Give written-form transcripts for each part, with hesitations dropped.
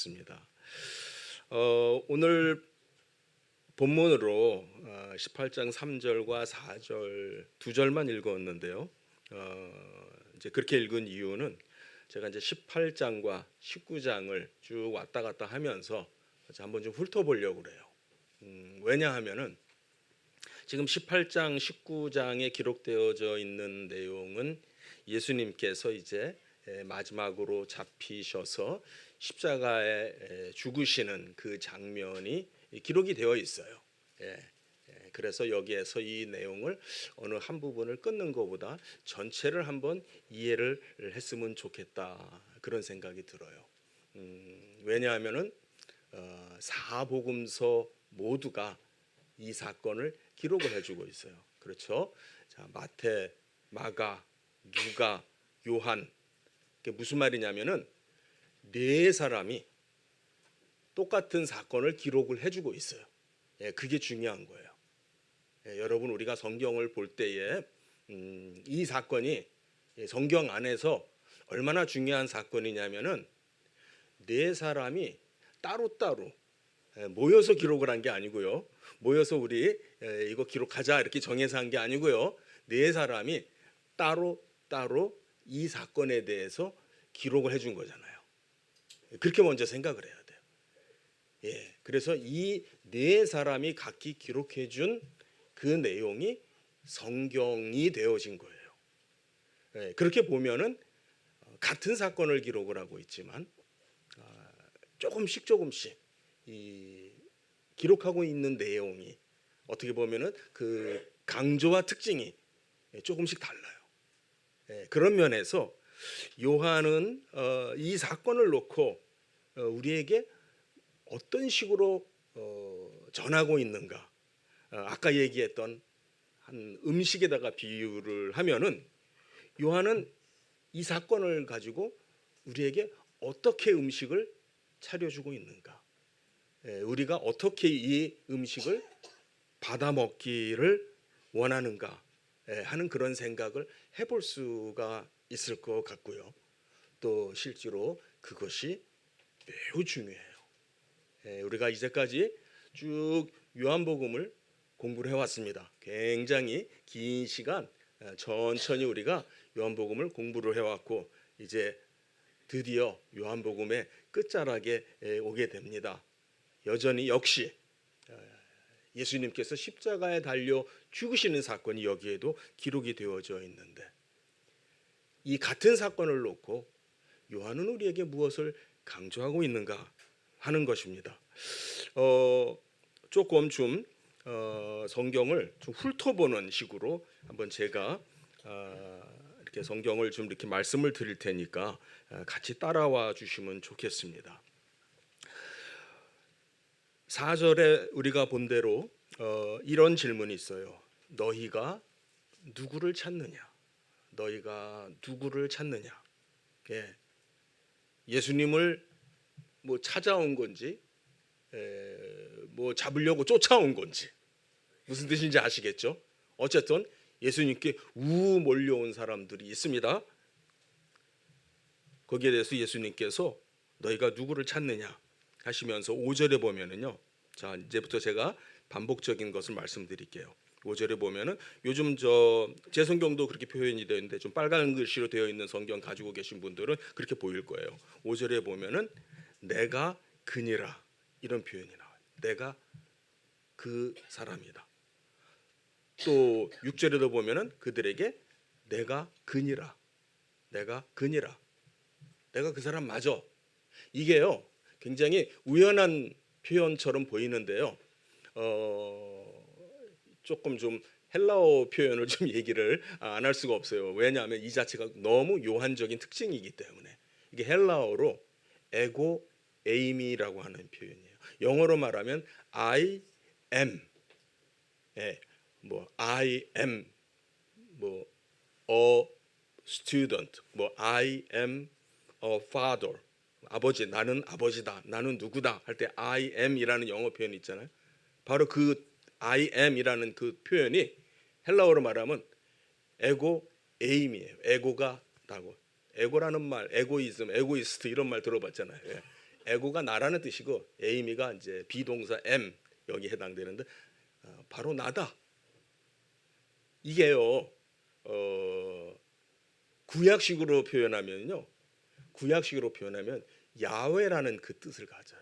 하겠습니다. 오늘 본문으로 18장 3절과 4절 두 절만 읽었는데요. 이제 그렇게 읽은 이유는 제가 이제 18장과 19장을 쭉 왔다 갔다 하면서 한번 좀 훑어보려고 그래요. 왜냐하면은 지금 18장, 19장에 기록되어져 있는 내용은 예수님께서 이제 마지막으로 잡히셔서 십자가에 죽으시는 그 장면이 기록이 되어 있어요. 그래서 여기에서 이 내용을 어느 한 부분을 끊는 것보다 전체를 한번 이해를 했으면 좋겠다, 그런 생각이 들어요. 왜냐하면은 사복음서 모두가 이 사건을 기록을 해주고 있어요. 그렇죠? 자, 마태, 마가, 누가, 요한. 그게 무슨 말이냐면은 네 사람이 똑같은 사건을 기록을 해주고 있어요. 그게 중요한 거예요. 여러분, 우리가 성경을 볼 때에 이 사건이 성경 안에서 얼마나 중요한 사건이냐면은 네 사람이 따로따로 모여서 기록을 한 게 아니고요. 모여서 우리 이거 기록하자 이렇게 정해서 한 게 아니고요. 네 사람이 따로 이 사건에 대해서 기록을 해준 거잖아요. 그렇게 먼저 생각을 해야 돼요. 그래서 이 네 사람이 각기 기록해 준 그 내용이 성경이 되어진 거예요. 그렇게 보면은 같은 사건을 기록을 하고 있지만 조금씩 이 기록하고 있는 내용이 어떻게 보면은 그 강조와 특징이 조금씩 달라요. 그런 면에서 요한은 이 사건을 놓고 우리에게 어떤 식으로 전하고 있는가, 아까 얘기했던 한 음식에다가 비유를 하면은 요한은 이 사건을 가지고 우리에게 어떻게 음식을 차려주고 있는가, 우리가 어떻게 이 음식을 받아 먹기를 원하는가 하는 그런 생각을 해볼 수가 있을 것 같고요. 또 실제로 그것이 매우 중요해요. 우리가 이제까지 쭉 요한복음을 공부를 해왔습니다. 굉장히 긴 시간 천천히 우리가 요한복음을 공부를 해왔고 이제 드디어 요한복음의 끝자락에 오게 됩니다. 여전히 역시 예수님께서 십자가에 달려 죽으시는 사건이 여기에도 기록이 되어져 있는데, 이 같은 사건을 놓고 요한은 우리에게 무엇을 강조하고 있는가 하는 것입니다. 조금 좀 성경을 좀 훑어보는 식으로 한번 제가 이렇게 성경을 좀 이렇게 말씀을 드릴 테니까 같이 따라와 주시면 좋겠습니다. 4절에 우리가 본 대로 이런 질문이 있어요. 너희가 누구를 찾느냐? 너희가 누구를 찾느냐? 예수님을 뭐 찾아온 건지, 뭐 잡으려고 쫓아온 건지, 무슨 뜻인지 아시겠죠? 어쨌든 예수님께 몰려온 사람들이 있습니다. 거기에 대해서 예수님께서 너희가 누구를 찾느냐 하시면서 5절에 보면은요. 자, 이제부터 제가 반복적인 것을 말씀드릴게요. 5절에 보면은 요즘 제 성경도 그렇게 표현이 되어 있는데 좀 빨간 글씨로 되어 있는 성경 가지고 계신 분들은 그렇게 보일 거예요. 5절에 보면은 내가 그니라, 이런 표현이 나와요. 내가 그 사람이다. 또 6절에도 보면은 그들에게 내가 그니라, 내가 그니라, 내가 그 사람 맞아. 이게요 굉장히 우연한 표현처럼 보이는데요. 조금 좀 헬라어 표현을 좀 얘기를 안 할 수가 없어요. 왜냐하면 이 자체가 너무 요한적인 특징이기 때문에. 이게 헬라어로 에고 에이미라고 하는 표현이에요. 영어로 말하면 I am, 뭐 I am, 뭐 a student, 뭐 I am a father, 아버지, 나는 아버지다, 나는 누구다 할 때 I am이라는 영어 표현이 있잖아요. 바로 그 I am이라는 그 표현이 헬라어로 말하면 에고 에임이에요. 에고가 나고. 에고라는 말, 에고이즘, 에고이스트 이런 말 들어봤잖아요. 에고가 나라는 뜻이고 에이미가 이제 비동사 am 여기 해당되는데 바로 나다. 이게요. 구약식으로 표현하면요. 구약식으로 표현하면 야훼라는 그 뜻을 가져요.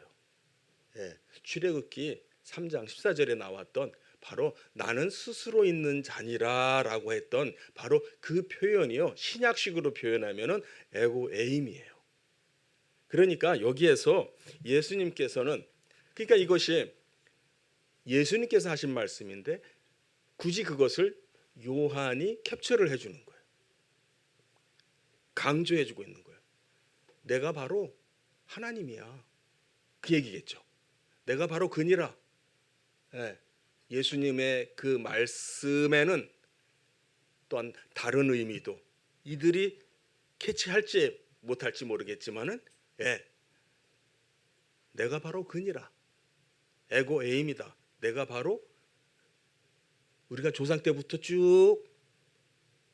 예, 출애굽기 3장 14절에 나왔던 바로 나는 스스로 있는 자니라라고 했던 바로 그 표현이요. 신약식으로 표현하면은 에고 에임이에요. 그러니까 여기에서 예수님께서는 그러니까 이것이 예수님께서 하신 말씀인데 굳이 그것을 요한이 캡처를 해주는 거예요. 강조해주고 있는 거예요. 내가 바로 하나님이야. 그 얘기겠죠. 내가 바로 그니라. 예, 예수님의 그 말씀에는 또한 다른 의미도 이들이 캐치할지 못할지 모르겠지만은 예, 내가 바로 그니라. 에고 에임이다. 내가 바로 우리가 조상 때부터 쭉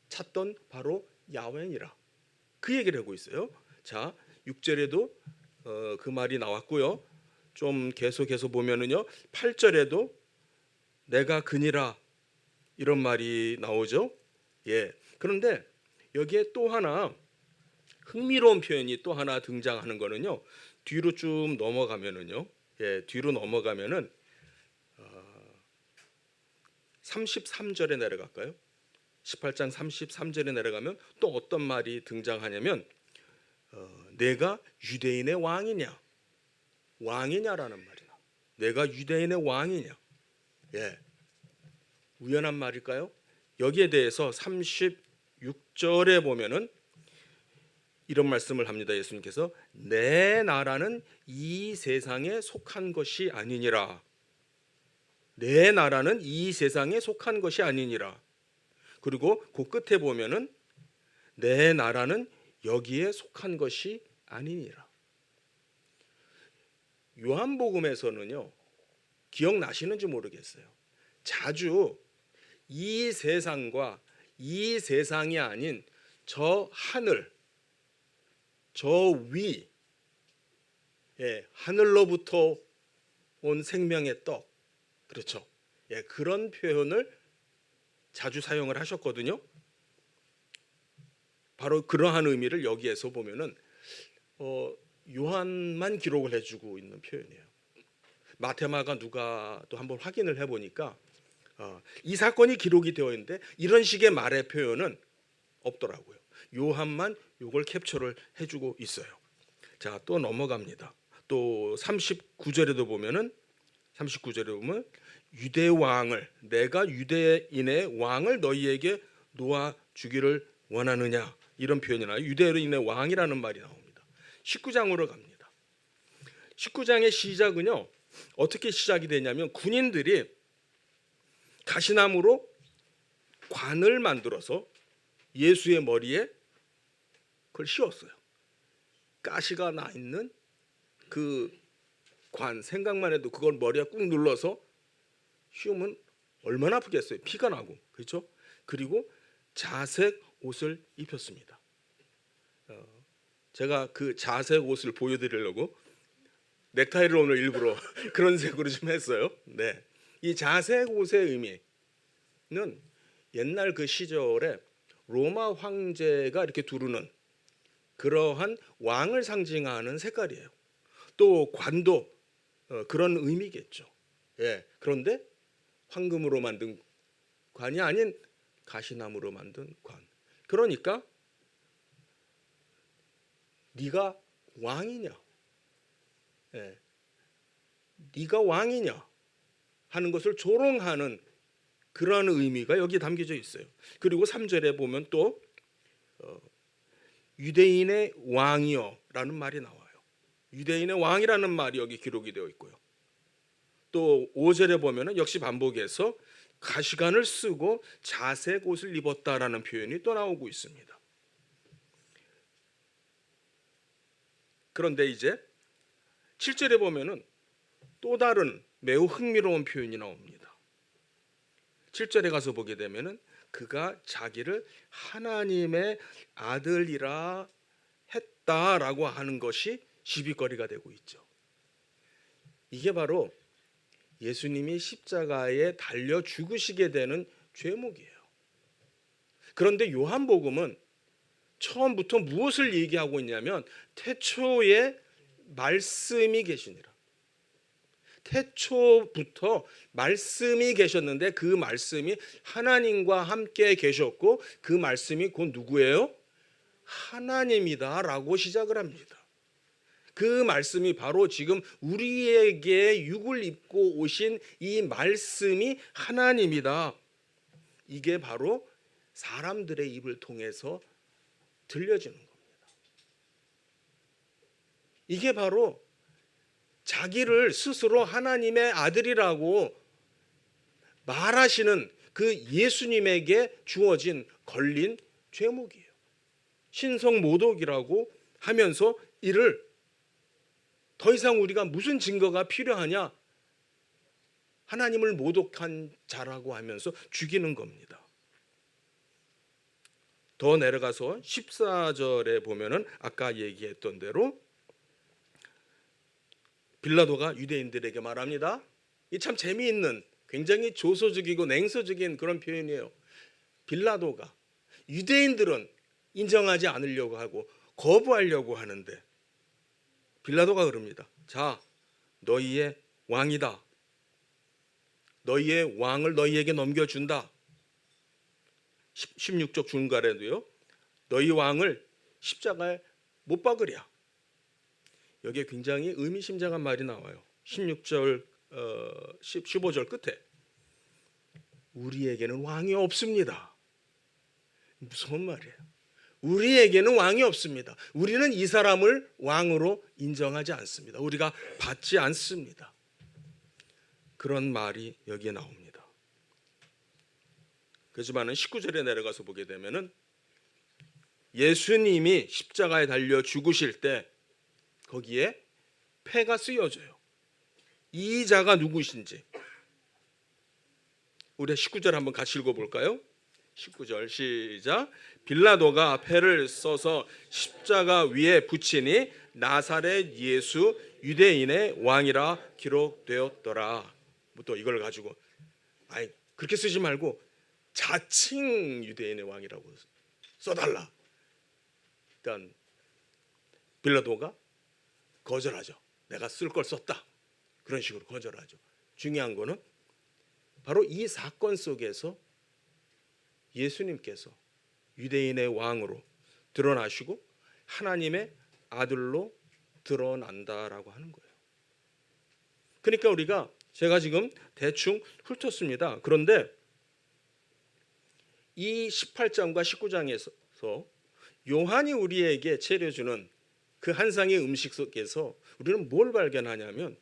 찾던 바로 야훼니라. 그 얘기를 하고 있어요. 자, 6절에도 그 말이 나왔고요. 좀 계속해서 보면은요. 8절에도 내가 그니라 이런 말이 나오죠. 예. 그런데 여기에 또 하나 흥미로운 표현이 또 하나 등장하는 거는요. 뒤로 쭉 넘어가면은요. 예, 뒤로 넘어가면은 33절에 내려갈까요? 18장 33절에 내려가면 또 어떤 말이 등장하냐면 내가 유대인의 왕이냐? 왕이냐라는 말이 나와요. 내가 유대인의 왕이냐? 예. 우연한 말일까요? 여기에 대해서 36절에 보면은 이런 말씀을 합니다. 예수님께서 내 나라는 이 세상에 속한 것이 아니니라. 내 나라는 이 세상에 속한 것이 아니니라. 그리고 그 끝에 보면은 내 나라는 여기에 속한 것이 아니니라. 요한복음에서는요. 기억나시는지 모르겠어요. 자주 이 세상과 이 세상이 아닌 저 하늘, 저 위, 예, 하늘로부터 온 생명의 떡, 그렇죠. 예, 그런 표현을 자주 사용을 하셨거든요. 바로 그러한 의미를 여기에서 보면은 요한만 기록을 해주고 있는 표현이에요. 마테마가 누가도 한번 확인을 해보니까 이 사건이 기록이 되어 있는데 이런 식의 말의 표현은 없더라고요. 요한만 이걸 캡처를 해주고 있어요. 자, 또 넘어갑니다. 또 39절에도 보면은 39절에 보면 유대 왕을 내가 유대인의 왕을 너희에게 놓아 주기를 원하느냐 이런 표현이 나와요. 유대인의 왕이라는 말이 나옵니다. 19장으로 갑니다. 19장의 시작은요. 어떻게 시작이 되냐면 군인들이 가시나무로 관을 만들어서 예수의 머리에 그걸 씌웠어요. 가시가 나 있는 그 관 생각만 해도 그걸 머리에 꾹 눌러서 씌우면 얼마나 아프겠어요. 피가 나고 그렇죠. 그리고 자색 옷을 입혔습니다. 제가 그 자색 옷을 보여드리려고 넥타이를 오늘 일부러 그런 색으로 좀 했어요. 네, 이 자색 옷의 의미는 옛날 그 시절에 로마 황제가 이렇게 두르는 그러한 왕을 상징하는 색깔이에요. 또 관도 그런 의미겠죠. 예, 그런데 황금으로 만든 관이 아닌 가시나무로 만든 관. 그러니까 네가 왕이냐? 예, 네가 왕이냐? 하는 것을 조롱하는 그런 의미가 여기에 담겨져 있어요. 그리고 3절에 보면 또 유대인의 왕이여라는 말이 나와요. 유대인의 왕이라는 말이 여기 기록이 되어 있고요. 또 5절에 보면은 역시 반복해서 가시관을 쓰고 자색 옷을 입었다라는 표현이 또 나오고 있습니다. 그런데 이제 7절에 보면은 또 다른 매우 흥미로운 표현이 나옵니다. 7절에 가서 보게 되면은 그가 자기를 하나님의 아들이라 했다라고 하는 것이 시비거리가 되고 있죠. 이게 바로 예수님이 십자가에 달려 죽으시게 되는 죄목이에요. 그런데 요한복음은 처음부터 무엇을 얘기하고 있냐면 태초에 말씀이 계시니라. 태초부터 말씀이 계셨는데 그 말씀이 하나님과 함께 계셨고 그 말씀이 곧 누구예요? 하나님이다 라고 시작을 합니다. 그 말씀이 바로 지금 우리에게 육을 입고 오신 이 말씀이 하나님이다. 이게 바로 사람들의 입을 통해서 들려지는 겁니다. 이게 바로 자기를 스스로 하나님의 아들이라고 말하시는 그 예수님에게 주어진 걸린 죄목이에요. 신성모독이라고 하면서 이를 더 이상 우리가 무슨 증거가 필요하냐? 하나님을 모독한 자라고 하면서 죽이는 겁니다. 더 내려가서 14절에 보면은 아까 얘기했던 대로 빌라도가 유대인들에게 말합니다. 이 참 재미있는 굉장히 조소적이고 냉소적인 그런 표현이에요. 빌라도가 유대인들은 인정하지 않으려고 하고 거부하려고 하는데 빌라도가 그럽니다. 자, 너희의 왕이다. 너희의 왕을 너희에게 넘겨준다. 16절 중간에도요. 너희 왕을 십자가에 못 박으랴. 여기에 굉장히 의미심장한 말이 나와요. 16절, 15절 끝에 우리에게는 왕이 없습니다. 무서운 말이에요. 우리에게는 왕이 없습니다. 우리는 이 사람을 왕으로 인정하지 않습니다. 우리가 받지 않습니다. 그런 말이 여기에 나옵니다. 그렇지만은 19절에 내려가서 보게 되면은 예수님이 십자가에 달려 죽으실 때 거기에 패가 쓰여져요. 이 자가 누구신지. 우리 19절 한번 같이 읽어볼까요? 19절 시작. 빌라도가 패를 써서 십자가 위에 붙이니 나사렛 예수 유대인의 왕이라 기록되었더라. 또 이걸 가지고 아니 그렇게 쓰지 말고 자칭 유대인의 왕이라고 써달라. 일단 빌라도가 거절하죠. 내가 쓸 걸 썼다. 그런 식으로 거절하죠. 중요한 거는 바로 이 사건 속에서 예수님께서 유대인의 왕으로 드러나시고 하나님의 아들로 드러난다라고 하는 거예요. 그러니까 우리가 제가 지금 대충 훑었습니다. 그런데 이 18장과 19장에서 요한이 우리에게 차려주는 그 한 상의 음식 속에서 우리는 뭘 발견하냐면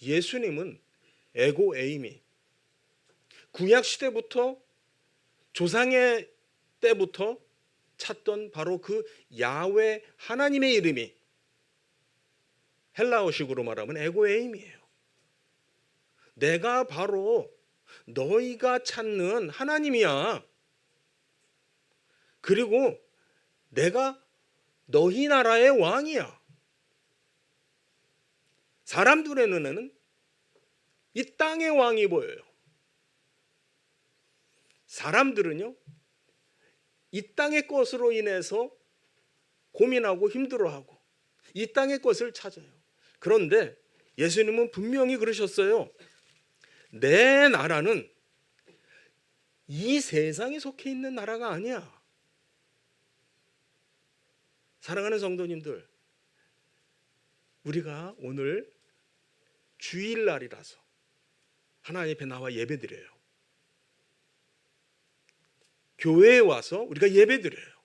예수님은 에고 에이미 구약 시대부터 조상의 때부터 찾던 바로 그 야훼 하나님의 이름이 헬라어식으로 말하면 에고 에이미예요. 내가 바로 너희가 찾는 하나님이야. 그리고 내가 너희 나라의 왕이야. 사람들의 눈에는 이 땅의 왕이 보여요. 사람들은요, 이 땅의 것으로 인해서 고민하고 힘들어하고 이 땅의 것을 찾아요. 그런데 예수님은 분명히 그러셨어요. 내 나라는 이 세상에 속해 있는 나라가 아니야. 사랑하는 성도님들, 우리가 오늘 주일날이라서 하나님 앞에 나와 예배드려요. 교회에 와서 우리가 예배드려요.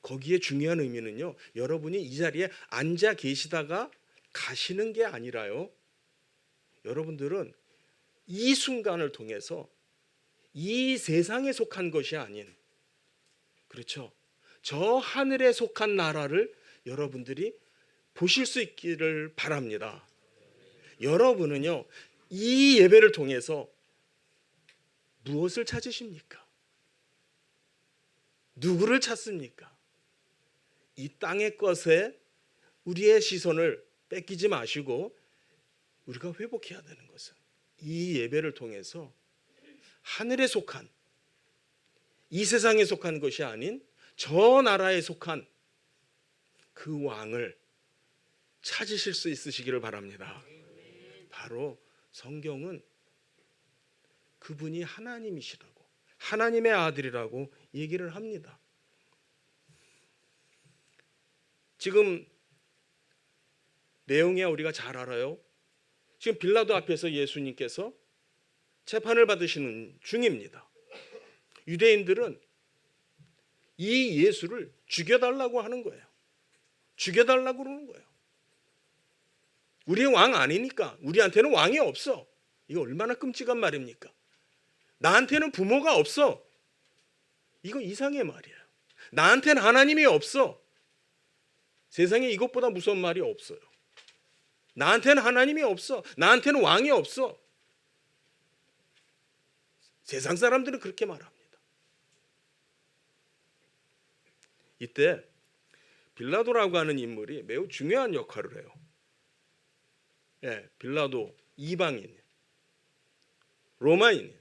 거기에 중요한 의미는요, 여러분이 이 자리에 앉아 계시다가 가시는 게 아니라요, 여러분들은 이 순간을 통해서 이 세상에 속한 것이 아닌, 그렇죠, 저 하늘에 속한 나라를 여러분들이 보실 수 있기를 바랍니다. 여러분은요, 이 예배를 통해서 무엇을 찾으십니까? 누구를 찾습니까? 이 땅의 것에 우리의 시선을 뺏기지 마시고 우리가 회복해야 되는 것은 이 예배를 통해서 하늘에 속한, 이 세상에 속한 것이 아닌 저 나라에 속한 그 왕을 찾으실 수 있으시기를 바랍니다. 바로 성경은 그분이 하나님이시라고, 하나님의 아들이라고 얘기를 합니다. 지금 내용이야 우리가 잘 알아요. 지금 빌라도 앞에서 예수님께서 재판을 받으시는 중입니다. 유대인들은 이 예수를 죽여달라고 하는 거예요. 죽여달라고 그러는 거예요. 우리의 왕 아니니까, 우리한테는 왕이 없어. 이거 얼마나 끔찍한 말입니까? 나한테는 부모가 없어. 이거 이상의 말이에요. 나한테는 하나님이 없어. 세상에 이것보다 무서운 말이 없어요. 나한테는 하나님이 없어. 나한테는 왕이 없어. 세상 사람들은 그렇게 말합니다. 이때 빌라도라고 하는 인물이 매우 중요한 역할을 해요. 예, 빌라도 이방인, 로마인.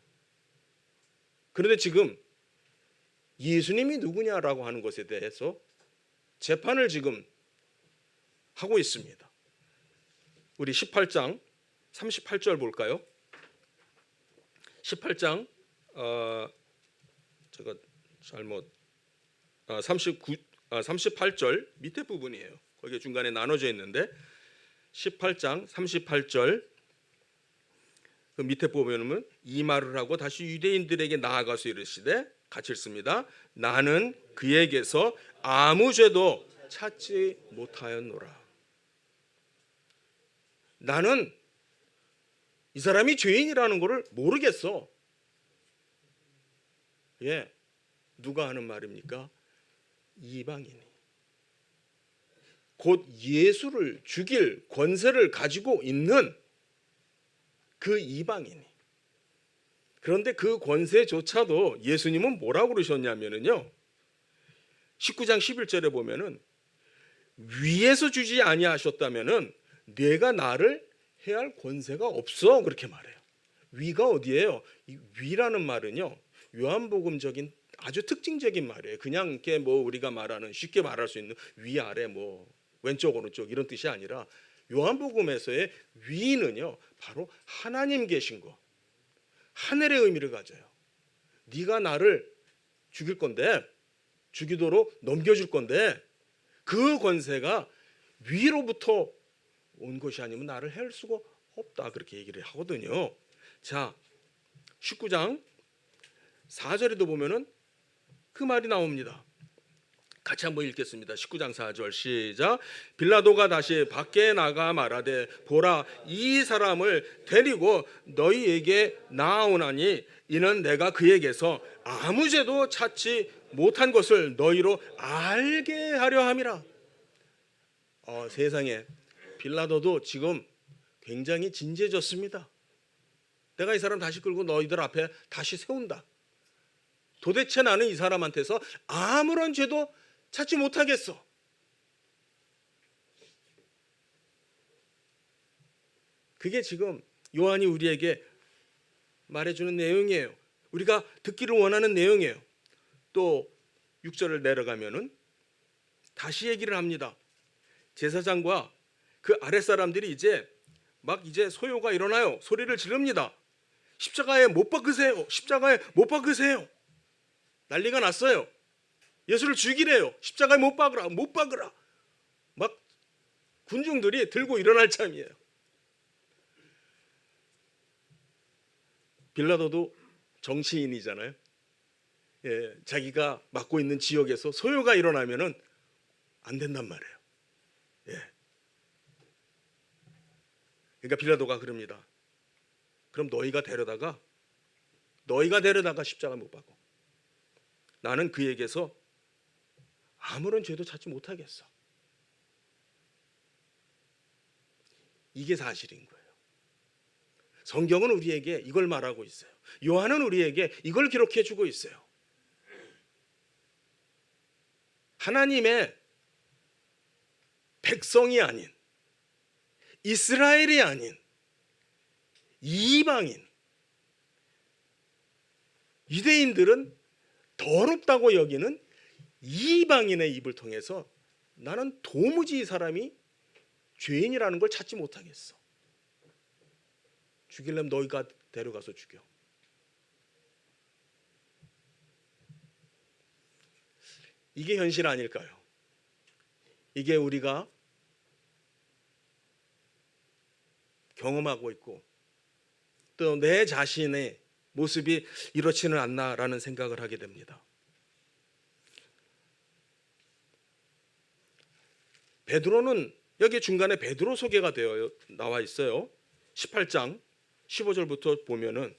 그런데 지금 예수님이 누구냐라고 하는 것에 대해서 재판을 지금 하고 있습니다. 우리 18장 38절 볼까요? 18장 제가 잘못 38절 밑에 부분이에요. 거기에 중간에 나눠져 있는데 18장 38절 그 밑에 보면은 이 말을 하고 다시 유대인들에게 나아가서 이르시되 같이 읽습니다. 나는 그에게서 아무 죄도 찾지 못하였노라. 나는 이 사람이 죄인이라는 것을 모르겠어. 예, 누가 하는 말입니까? 이방인이. 곧 예수를 죽일 권세를 가지고 있는 그 이방인이. 그런데 그 권세조차도 예수님은 뭐라고 그러셨냐면요, 19장 11절에 보면은 위에서 주지 아니하셨다면은 내가 나를 해할 권세가 없어, 그렇게 말해요. 위가 어디예요? 이 위라는 말은요, 요한복음적인 아주 특징적인 말이에요. 그냥 이렇게 뭐 우리가 말하는, 쉽게 말할 수 있는 위 아래 뭐 왼쪽 오른쪽 이런 뜻이 아니라 요한복음에서의 위는요 바로 하나님 계신 거, 하늘의 의미를 가져요. 네가 나를 죽일 건데, 죽이도록 넘겨줄 건데 그 권세가 위로부터 온 것이 아니면 나를 해할 수가 없다, 그렇게 얘기를 하거든요. 자, 19장 4절에도 보면은 그 말이 나옵니다. 같이 한번 읽겠습니다. 19장 4절 시작. 빌라도가 다시 밖에 나가 말하되 보라, 이 사람을 데리고 너희에게 나아오나니 이는 내가 그에게서 아무 죄도 찾지 못한 것을 너희로 알게 하려 함이라. 세상에, 빌라도도 지금 굉장히 진지해졌습니다. 내가 이 사람 다시 끌고 너희들 앞에 다시 세운다. 도대체 나는 이 사람한테서 아무런 죄도 찾지 못하겠어. 그게 지금 요한이 우리에게 말해주는 내용이에요. 우리가 듣기를 원하는 내용이에요. 또 6절을 내려가면은 다시 얘기를 합니다. 제사장과 그 아랫사람들이 이제 소요가 일어나요. 소리를 지릅니다. 십자가에 못 박으세요. 십자가에 못 박으세요. 난리가 났어요. 예수를 죽이래요. 십자가에 못 박으라, 못 박으라. 막 군중들이 들고 일어날 참이에요. 빌라도도 정치인이잖아요. 예, 자기가 맡고 있는 지역에서 소요가 일어나면은 안 된단 말이에요. 예. 그러니까 빌라도가 그럽니다. 그럼 너희가 데려다가 십자가 못 박고 나는 그에게서 아무런 죄도 찾지 못하겠어. 이게 사실인 거예요. 성경은 우리에게 이걸 말하고 있어요. 요한은 우리에게 이걸 기록해 주고 있어요. 하나님의 백성이 아닌, 이스라엘이 아닌 이방인, 유대인들은 더럽다고 여기는 이방인의 입을 통해서 나는 도무지 이 사람이 죄인이라는 걸 찾지 못하겠어. 죽이려면 너희가 데려가서 죽여. 이게 현실 아닐까요? 이게 우리가 경험하고 있고 또 내 자신의 모습이 이렇지는 않나라는 생각을 하게 됩니다. 베드로는 여기 중간에 베드로 소개가 되어 나와 있어요. 18장 15절부터 보면은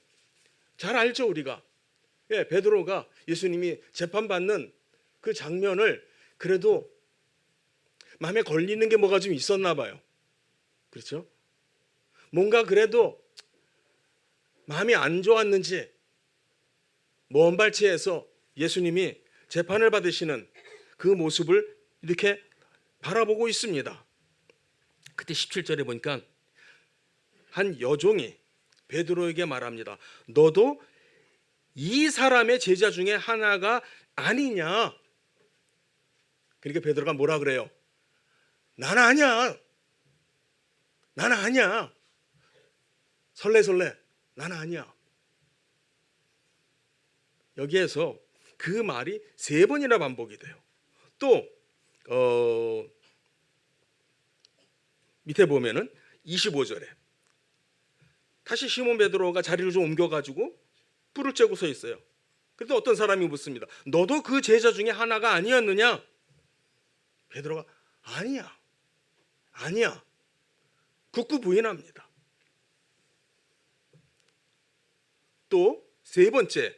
잘 알죠 우리가. 예, 베드로가 예수님이 재판받는 그 장면을 그래도 마음에 걸리는 게 뭐가 좀 있었나 봐요. 그렇죠? 뭔가 그래도 마음이 안 좋았는지 먼 발치에서 예수님이 재판을 받으시는 그 모습을 이렇게 바라보고 있습니다. 그때 17절에 보니까 한 여종이 베드로에게 말합니다. 너도 이 사람의 제자 중에 하나가 아니냐? 그러니까 베드로가 뭐라 그래요? 나는 아니야. 나는 아니야. 설레설레. 나는 아니야. 여기에서 그 말이 3번이나 반복이 돼요. 또 밑에 보면은 25절에 다시 시몬 베드로가 자리를 좀 옮겨가지고 뿔을 째고 서 있어요. 그래도 어떤 사람이 묻습니다. 너도 그 제자 중에 하나가 아니었느냐? 베드로가 아니야. 아니야. 굳고 부인합니다. 또 3번째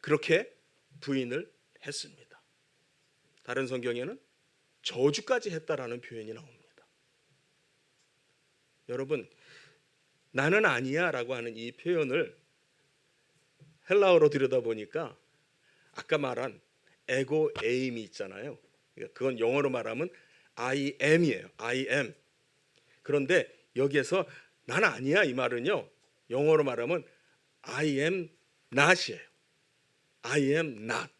그렇게 부인을 했습니다. 다른 성경에는 저주까지 했다라는 표현이 나옵니다. 여러분, 나는 아니야 라고 하는 이 표현을 헬라어로 들여다보니까 아까 말한 에고 에임이 있잖아요. 그건 영어로 말하면 I am이에요. I am. 그런데 여기에서 나는 아니야 이 말은요, 영어로 말하면 I am not이에요. I am not.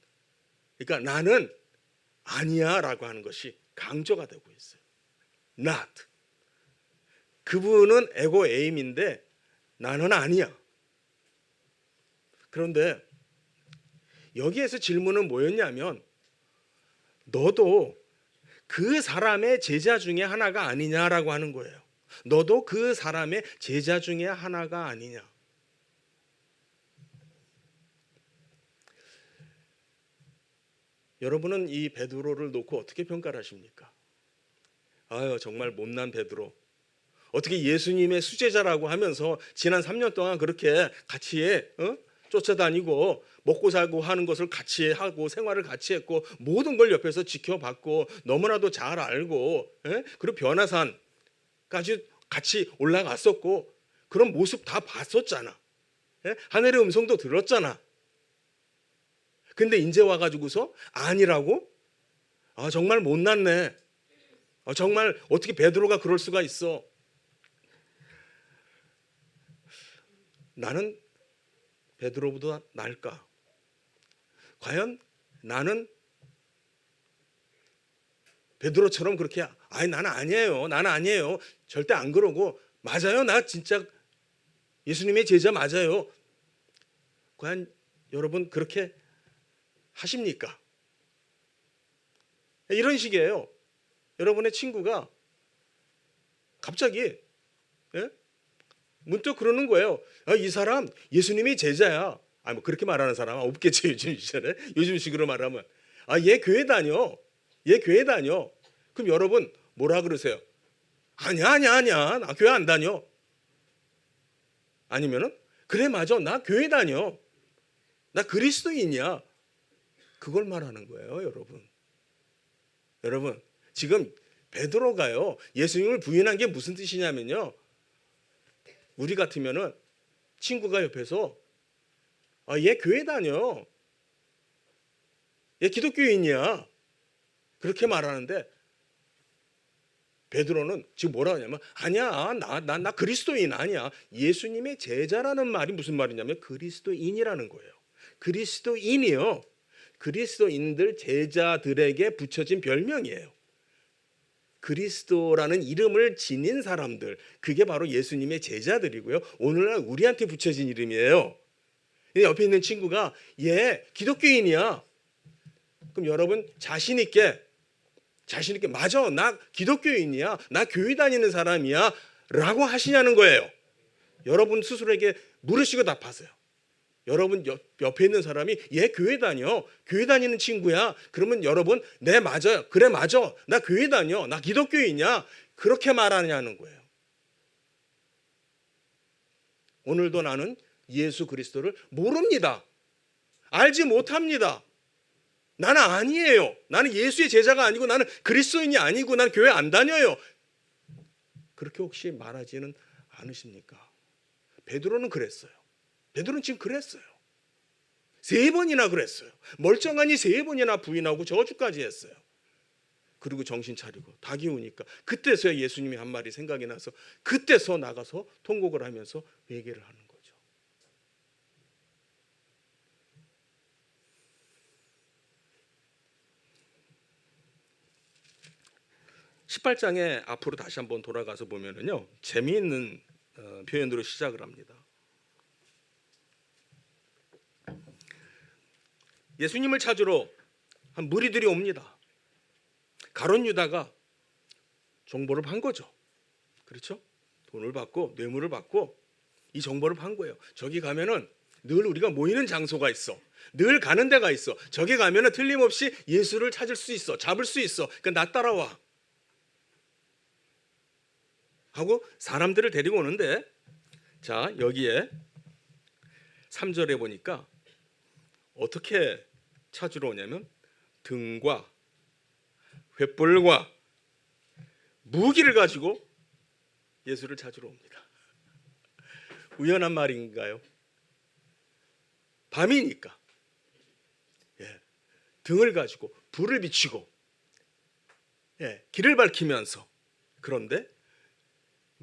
그러니까 나는 아니야 라고 하는 것이 강조가 되고 있어요. not. 그분은 에고 에임인데 나는 아니야. 그런데 여기에서 질문은 뭐였냐면 너도 그 사람의 제자 중에 하나가 아니냐라고 하는 거예요. 너도 그 사람의 제자 중에 하나가 아니냐. 여러분은 이 베드로를 놓고 어떻게 평가를 하십니까? 아유, 정말 못난 베드로. 어떻게 예수님의 수제자라고 하면서 지난 3년 동안 그렇게 같이 쫓아다니고 먹고 살고 하는 것을 같이 하고 생활을 같이 했고 모든 걸 옆에서 지켜봤고 너무나도 잘 알고 그리고 변화산까지 같이 올라갔었고 그런 모습 다 봤었잖아. 하늘의 음성도 들었잖아. 근데 이제 와가지고서 아니라고? 아, 정말 못났네. 아, 정말 어떻게 베드로가 그럴 수가 있어. 나는 베드로보다 나을까? 과연 나는 베드로처럼 그렇게 아니 나는 아니에요. 나는 아니에요. 절대 안 그러고 맞아요. 나 진짜 예수님의 제자 맞아요. 과연 여러분 그렇게 하십니까? 이런 식이에요. 여러분의 친구가 갑자기 문득 그러는 거예요. 아, 이 사람 예수님이 제자야. 아, 뭐 그렇게 말하는 사람 없겠지 요즘 시절에. 요즘 식으로 말하면 아, 얘 교회 다녀. 얘 교회 다녀. 그럼 여러분 뭐라 그러세요? 아니야. 나 교회 안 다녀. 아니면은 그래 맞아. 나 교회 다녀. 나 그리스도인이야. 그걸 말하는 거예요, 여러분. 여러분, 지금 베드로가요. 예수님을 부인한 게 무슨 뜻이냐면요. 우리 같으면은 친구가 옆에서 아, 얘 교회 다녀. 얘 기독교인이야. 그렇게 말하는데 베드로는 지금 뭐라 하냐면 아니야, 나 그리스도인 아니야. 예수님의 제자라는 말이 무슨 말이냐면 그리스도인이라는 거예요. 그리스도인이요. 그리스도인들 제자들에게 붙여진 별명이에요. 그리스도라는 이름을 지닌 사람들, 그게 바로 예수님의 제자들이고요. 오늘날 우리한테 붙여진 이름이에요. 옆에 있는 친구가 얘 기독교인이야. 그럼 여러분 자신 있게 맞아, 나 기독교인이야, 나 교회 다니는 사람이야 라고 하시냐는 거예요. 여러분 스스로에게 물으시고 답하세요. 여러분 옆에 있는 사람이 얘 교회 다녀, 교회 다니는 친구야. 그러면 여러분 네 맞아요, 그래 맞아, 나 교회 다녀, 나 기독교인이야, 그렇게 말하냐는 거예요. 오늘도 나는 예수 그리스도를 모릅니다. 알지 못합니다. 나는 아니에요. 나는 예수의 제자가 아니고 나는 그리스도인이 아니고 난 교회 안 다녀요. 그렇게 혹시 말하지는 않으십니까? 베드로는 그랬어요. 베드로는 지금 그랬어요. 3번이나 그랬어요. 멀쩡하니 3번이나 부인하고 저주까지 했어요. 그리고 정신 차리고 다 기우니까 그때서야 예수님이 한 말이 생각이 나서 그때서 나가서 통곡을 하면서 회개를 하는 거죠. 18장에 앞으로 다시 한번 돌아가서 보면은요, 재미있는 표현으로 시작을 합니다. 예수님을 찾으러 한 무리들이 옵니다. 가룟 유다가 정보를 판 거죠. 그렇죠? 돈을 받고 뇌물을 받고 이 정보를 판 거예요. 저기 가면은 늘 우리가 모이는 장소가 있어. 늘 가는 데가 있어. 저기 가면은 틀림없이 예수를 찾을 수 있어. 잡을 수 있어. 그러니까 나 따라와. 하고 사람들을 데리고 오는데, 자 여기에 3절에 보니까 어떻게 찾으러 오냐면 등과 횃불과 무기를 가지고 예수를 찾으러 옵니다. 우연한 말인가요? 밤이니까 등을 가지고 불을 비추고 길을 밝히면서, 그런데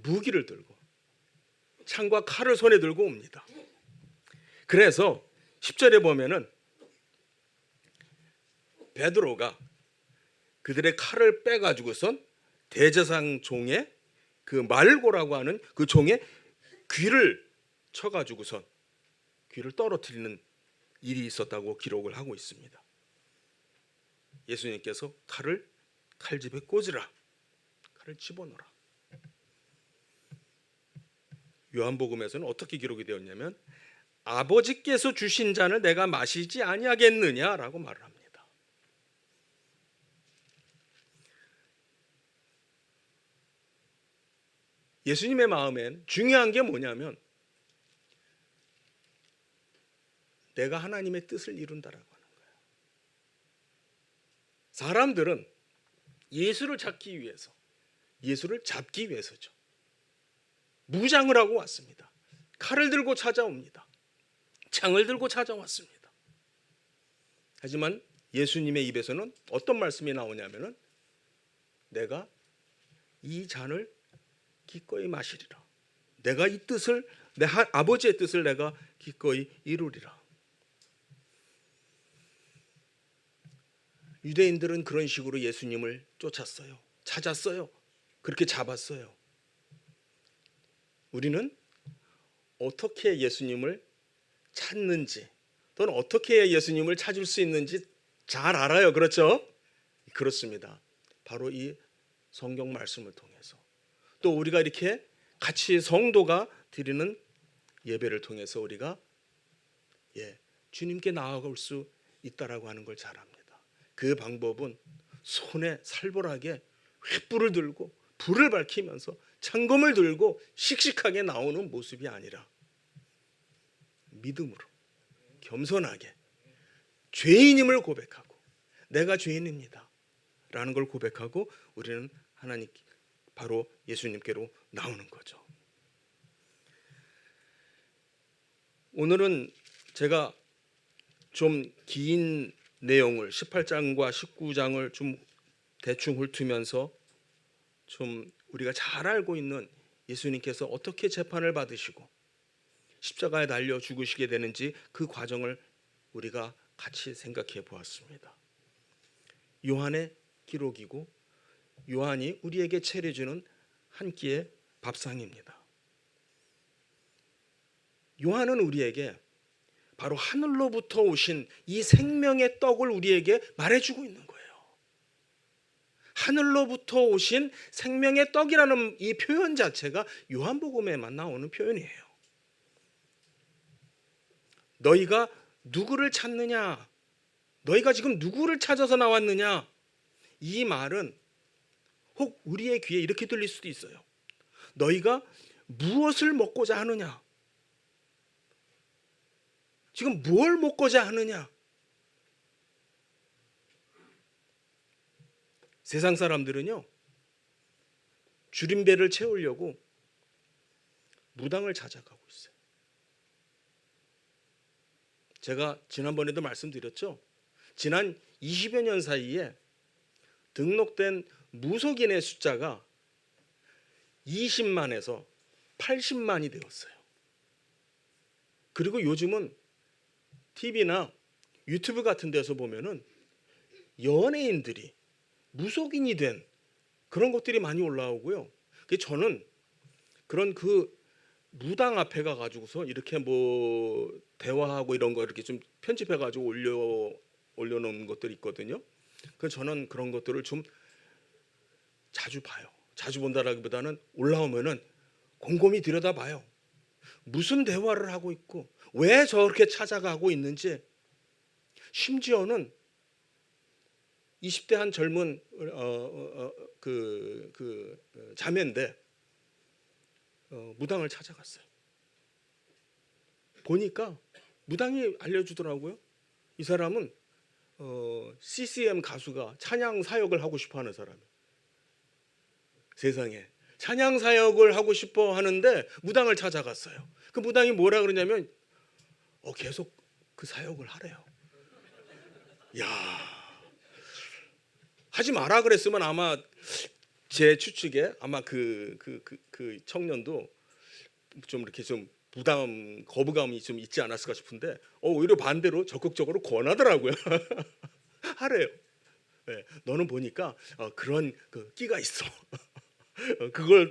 무기를 들고 창과 칼을 손에 들고 옵니다. 그래서 10절에 보면은 베드로가 그들의 칼을 빼가지고선 대제사장 종의 그 말고라고 하는 그 종의 귀를 쳐가지고선 귀를 떨어뜨리는 일이 있었다고 기록을 하고 있습니다. 예수님께서 칼을 칼집에 꽂으라, 칼을 집어넣어라. 요한복음에서는 어떻게 기록이 되었냐면 아버지께서 주신 잔을 내가 마시지 아니하겠느냐라고 말을 합니다. 예수님의 마음엔 중요한 게 뭐냐면 내가 하나님의 뜻을 이룬다라고 하는 거예요. 사람들은 예수를 찾기 위해서, 예수를 잡기 위해서죠. 무장을 하고 왔습니다. 칼을 들고 찾아옵니다. 창을 들고 찾아왔습니다. 하지만 예수님의 입에서는 어떤 말씀이 나오냐면은 내가 이 잔을 기꺼이 마시리라. 내가 이 뜻을, 내 아버지의 뜻을 내가 기꺼이 이루리라. 유대인들은 그런 식으로 예수님을 쫓았어요. 찾았어요. 그렇게 잡았어요. 우리는 어떻게 예수님을 찾는지, 또는 어떻게 해야 예수님을 찾을 수 있는지 잘 알아요. 그렇죠? 그렇습니다. 바로 이 성경 말씀을 통해서, 또 우리가 이렇게 같이 성도가 드리는 예배를 통해서 우리가 주님께 나아갈 수 있다라고 하는 걸 잘 압니다. 그 방법은 손에 살벌하게 횃불을 들고 불을 밝히면서 창검을 들고 씩씩하게 나오는 모습이 아니라 믿음으로 겸손하게 죄인임을 고백하고 내가 죄인입니다 라는 걸 고백하고 우리는 하나님, 바로 예수님께로 나오는 거죠. 오늘은 제가 좀 긴 내용을 18장과 19장을 좀 대충 훑으면서 좀 우리가 잘 알고 있는 예수님께서 어떻게 재판을 받으시고 십자가에 달려 죽으시게 되는지 그 과정을 우리가 같이 생각해 보았습니다. 요한의 기록이고 요한이 우리에게 차려주는 한 끼의 밥상입니다. 요한은 우리에게 바로 하늘로부터 오신 이 생명의 떡을 우리에게 말해주고 있는 거예요. 하늘로부터 오신 생명의 떡이라는 이 표현 자체가 요한복음에만 나오는 표현이에요. 너희가 누구를 찾느냐? 너희가 지금 누구를 찾아서 나왔느냐? 이 말은 혹 우리의 귀에 이렇게 들릴 수도 있어요. 너희가 무엇을 먹고자 하느냐? 지금 뭘 먹고자 하느냐? 세상 사람들은요, 줄임배를 채우려고 무당을 찾아가고 있어요. 제가 지난번에도 말씀드렸죠. 지난 20여 년 사이에 등록된 무속인의 숫자가 20만에서 80만이 되었어요. 그리고 요즘은 TV나 유튜브 같은 데서 보면은 연예인들이 무속인이 된 그런 것들이 많이 올라오고요. 저는 그런 그 무당 앞에 가가지고서 이렇게 뭐 대화하고 이런 거 이렇게 좀 편집해가지고 올려놓은 것들이 있거든요. 그래서 저는 그런 것들을 좀 자주 봐요. 자주 본다라기보다는 올라오면은 곰곰이 들여다봐요. 무슨 대화를 하고 있고 왜 저렇게 찾아가고 있는지. 심지어는 20대 한 젊은 자매인데 무당을 찾아갔어요. 보니까 무당이 알려주더라고요. 이 사람은 CCM 가수가 찬양 사역을 하고 싶어 하는 사람이에요. 세상에 찬양 사역을 하고 싶어 하는데 무당을 찾아갔어요. 그 무당이 뭐라 그러냐면 계속 그 사역을 하래요. 야, 하지 마라 그랬으면 아마 제 추측에 아마 그 청년도 좀 이렇게 좀 부담, 거부감이 좀 있지 않았을까 싶은데 오히려 반대로 적극적으로 권하더라고요. 하래요. 네, 너는 보니까 그런 그 끼가 있어. 그걸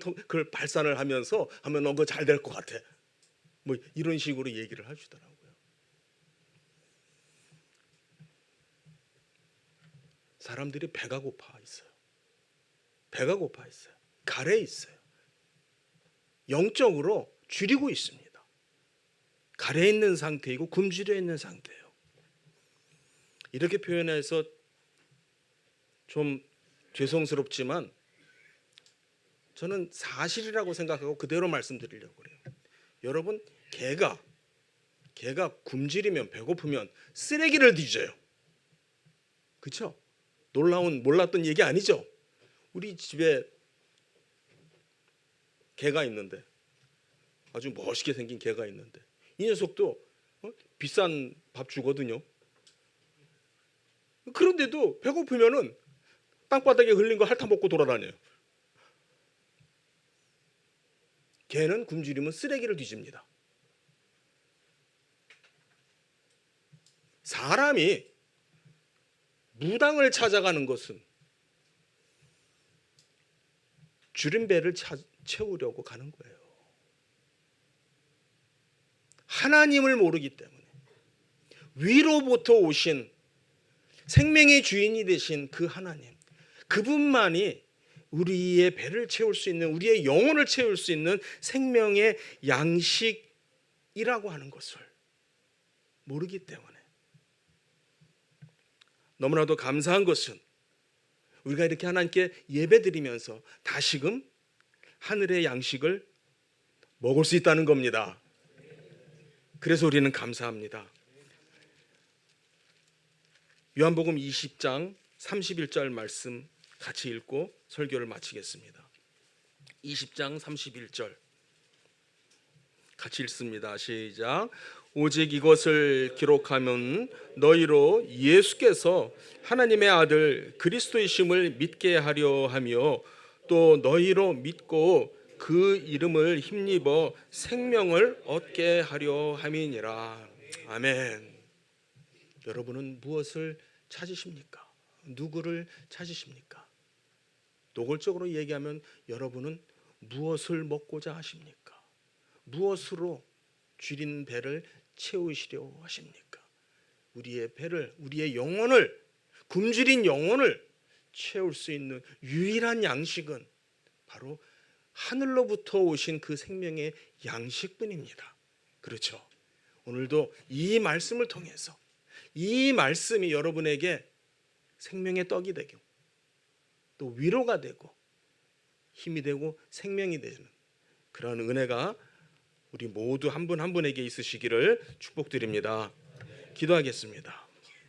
발산을 하면서 하면 너 그거 잘 될 것 같아. 뭐 이런 식으로 얘기를 하시더라고요. 사람들이 배가 고파 있어요. 배가 고파 있어요. 가래 있어요. 영적으로 줄이고 있습니다. 가래 있는 상태이고 굶주려 있는 상태예요. 이렇게 표현해서 좀 죄송스럽지만 저는 사실이라고 생각하고 그대로 말씀드리려고 그래요. 여러분, 개가 굶주리면 배고프면 쓰레기를 뒤져요. 그렇죠? 몰랐던 얘기 아니죠? 우리 집에 개가 있는데, 아주 멋있게 생긴 개가 있는데 이 녀석도 비싼 밥 주거든요. 그런데도 배고프면은 땅바닥에 흘린 거 핥아먹고 돌아다녀요. 개는 굶주리면 쓰레기를 뒤집니다. 사람이 무당을 찾아가는 것은 줄임배를 채우려고 가는 거예요. 하나님을 모르기 때문에. 위로부터 오신 생명의 주인이 되신 그 하나님, 그분만이 우리의 배를 채울 수 있는, 우리의 영혼을 채울 수 있는 생명의 양식이라고 하는 것을 모르기 때문에. 너무나도 감사한 것은 우리가 이렇게 하나님께 예배드리면서 다시금 하늘의 양식을 먹을 수 있다는 겁니다. 그래서 우리는 감사합니다. 요한복음 20장 31절 말씀 같이 읽고 설교를 마치겠습니다. 20장 31절 같이 읽습니다. 시작. 오직 이것을 기록하면 너희로 예수께서 하나님의 아들 그리스도이심을 믿게 하려 하며 또 너희로 믿고 그 이름을 힘입어 생명을 얻게 하려 함이니라. 아멘. 여러분은 무엇을 찾으십니까? 누구를 찾으십니까? 노골적으로 얘기하면 여러분은 무엇을 먹고자 하십니까? 무엇으로 줄인 배를 채우시려 하십니까? 우리의 배를, 우리의 영혼을, 굶주린 영혼을 채울 수 있는 유일한 양식은 바로 하늘로부터 오신 그 생명의 양식뿐입니다. 그렇죠? 오늘도 이 말씀을 통해서 이 말씀이 여러분에게 생명의 떡이 되고 또 위로가 되고 힘이 되고 생명이 되는 그런 은혜가 우리 모두 한 분 한 분에게 있으시기를 축복드립니다. 기도하겠습니다.